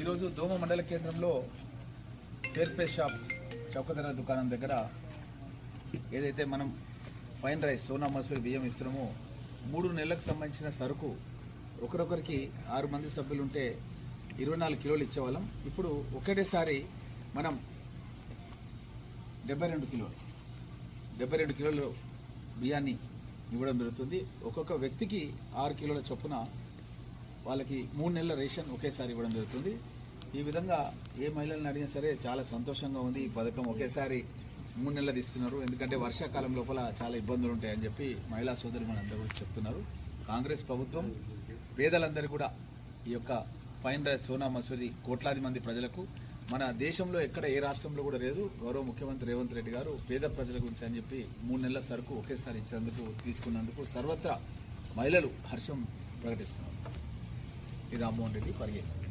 ఈరోజు దోమ మండల కేంద్రంలో పేర్పే షాప్ చౌకధర దుకాణం దగ్గర ఏదైతే మనం ఫైన్ రైస్ సోనా మసూరి బియ్యం ఇస్తున్నామో 3 నెలలకు సంబంధించిన సరుకు ఒకరొకరికి 6 మంది సభ్యులుంటే 24 కిలోలు ఇచ్చేవాళ్ళం. ఇప్పుడు ఒకటేసారి మనం 72 కిలోలు బియ్యాన్ని ఇవ్వడం జరుగుతుంది. ఒక్కొక్క వ్యక్తికి 6 కిలోల చొప్పున వాళ్ళకి 3 నెలల రేషన్ ఒకేసారి ఇవ్వడం జరుగుతుంది. ఈ విధంగా ఏ మహిళలను అడిగినా సరే చాలా సంతోషంగా ఉంది. ఈ పథకం ఒకేసారి 3 నెలలు ఇస్తున్నారు. ఎందుకంటే వర్షాకాలం లోపల చాలా ఇబ్బందులు ఉంటాయని చెప్పి మహిళా సోదరి మనందరూ కూడా చెప్తున్నారు. కాంగ్రెస్ ప్రభుత్వం పేదలందరూ కూడా ఈ యొక్క ఫైన్ రైస్ సోనా మసూరి కోట్లాది మంది ప్రజలకు మన దేశంలో ఎక్కడ ఏ రాష్ట్రంలో కూడా లేదు. గౌరవ ముఖ్యమంత్రి రేవంత్ రెడ్డి గారు పేద ప్రజల గురించి అని చెప్పి 3 నెలల సరుకు ఒకేసారి ఇచ్చేందుకు తీసుకున్నందుకు సర్వత్రా మహిళలు హర్షం ప్రకటిస్తున్నారు. ఈ రామ్మోహన్ రెడ్డి పరిగెత్తారు.